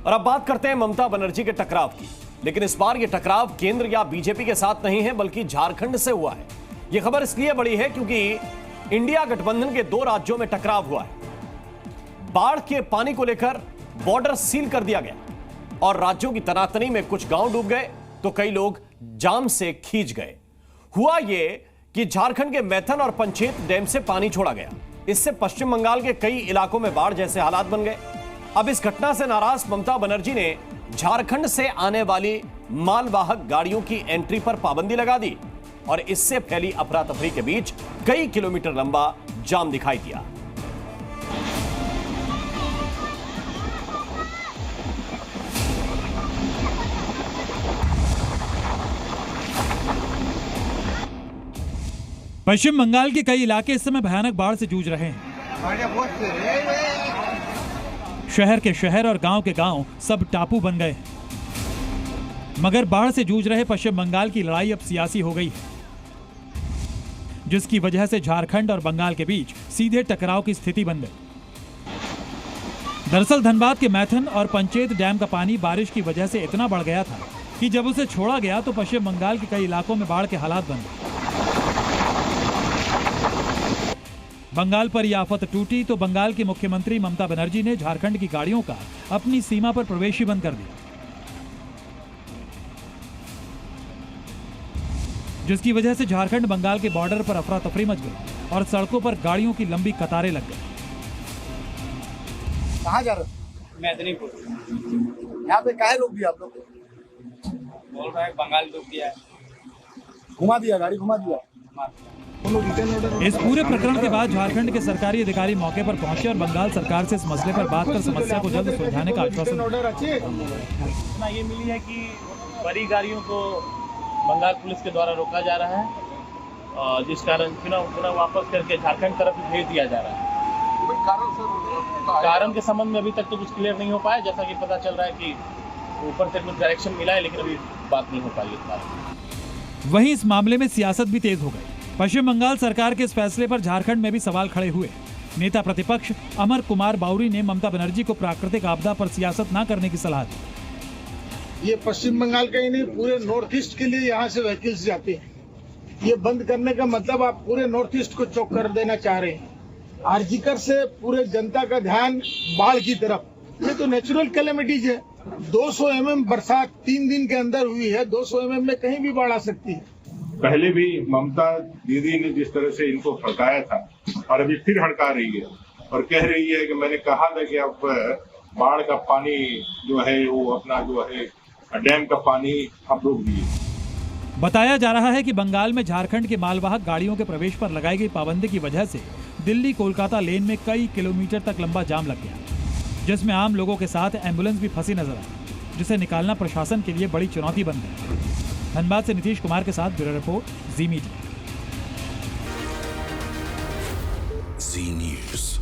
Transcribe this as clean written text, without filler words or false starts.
और अब बात करते हैं ममता बनर्जी के टकराव की। लेकिन इस बार यह टकराव केंद्र या बीजेपी के साथ नहीं है, बल्कि झारखंड से हुआ है। यह खबर इसलिए बड़ी है क्योंकि इंडिया गठबंधन के 2 राज्यों में टकराव हुआ है। बाढ़ के पानी को लेकर बॉर्डर सील कर दिया गया और राज्यों की तनातनी में कुछ गांव डूब गए तो कई लोग जाम से खींच गए। हुआ यह कि झारखंड के मैथन और पंचेत डैम से पानी छोड़ा गया। इससे पश्चिम बंगाल के कई इलाकों में बाढ़ जैसे हालात बन गए। अब इस घटना से नाराज ममता बनर्जी ने झारखंड से आने वाली मालवाहक गाड़ियों की एंट्री पर पाबंदी लगा दी और इससे फैली अफरा तफरी के बीच कई किलोमीटर लंबा जाम दिखाई दिया। पश्चिम बंगाल के कई इलाके इस समय भयानक बाढ़ से जूझ रहे हैं। शहर के शहर और गांव के गांव सब टापू बन गए हैं। मगर बाढ़ से जूझ रहे पश्चिम बंगाल की लड़ाई अब सियासी हो गई है, जिसकी वजह से झारखंड और बंगाल के बीच सीधे टकराव की स्थिति बन गई। दरअसल धनबाद के मैथन और पंचेत डैम का पानी बारिश की वजह से इतना बढ़ गया था कि जब उसे छोड़ा गया तो पश्चिम बंगाल के कई इलाकों में बाढ़ के हालात बन गए। बंगाल पर यह आफत टूटी तो बंगाल की मुख्यमंत्री ममता बनर्जी ने झारखंड की गाड़ियों का अपनी सीमा पर प्रवेश ही बंद कर दिया, जिसकी वजह से झारखंड बंगाल के बॉर्डर पर अफरा तफरी मच गई और सड़कों पर गाड़ियों की लंबी कतारें लग गई। कहाँ जा रहे हो? मेदिनीपुर। यहाँ पे काहे रोक दिया आप लोग? बोल रहा है बंगाल डूब गया है। घुमा दिया, गाड़ी घुमा दिया। इस पूरे प्रकरण के बाद झारखंड के सरकारी अधिकारी मौके पर पहुंचे और बंगाल सरकार से इस मसले पर बात कर समस्या को जल्द सुलझाने का आश्वासन दिया। ये मिली है कि बड़ी गाड़ियों को बंगाल पुलिस के द्वारा रोका जा रहा है और जिस कारण पुनः वापस करके झारखंड तरफ भेज दिया जा रहा है। कारण के संबंध में अभी तक तो कुछ क्लियर नहीं हो पाया। जैसा कि पता चल रहा है कि ऊपर से कुछ डायरेक्शन मिला है, लेकिन अभी बात नहीं हो पाई। वहीं इस मामले में सियासत भी तेज हो गई। पश्चिम बंगाल सरकार के इस फैसले पर झारखंड में भी सवाल खड़े हुए। नेता प्रतिपक्ष अमर कुमार बाउरी ने ममता बनर्जी को प्राकृतिक आपदा पर सियासत न करने की सलाह दी। ये पश्चिम बंगाल का ही नहीं, पूरे नॉर्थ ईस्ट के लिए यहाँ से व्हीकल्स जाते हैं। ये बंद करने का मतलब आप पूरे नॉर्थ ईस्ट को चौक कर देना चाह रहे हैं। आर्जिकर से पूरे जनता का ध्यान बाढ़ की तरफ। ये तो नेचुरल कैलेमिटीज है। 200 mm बरसात 3 दिन के अंदर हुई है। 200 mm में कहीं भी बाढ़ आ सकती है। पहले भी ममता दीदी ने जिस तरह से इनको हड़काया था और अभी फिर हड़का रही है और कह रही है कि मैंने कहा था कि अब बाढ़ का पानी जो है वो अपना जो है डैम का पानी आप रोक दिए। बताया जा रहा है कि बंगाल में झारखंड के मालवाहक गाड़ियों के प्रवेश पर लगाई गई पाबंदी की वजह से दिल्ली कोलकाता लेन में कई किलोमीटर तक लंबा जाम लग गया, जिसमें आम लोगों के साथ एम्बुलेंस भी फंसी नजर आई, जिसे निकालना प्रशासन के लिए बड़ी चुनौती बन गई। धनबाद से नीतीश कुमार के साथ ब्यूरो रिपोर्ट, जी मीडिया। जी न्यूज़।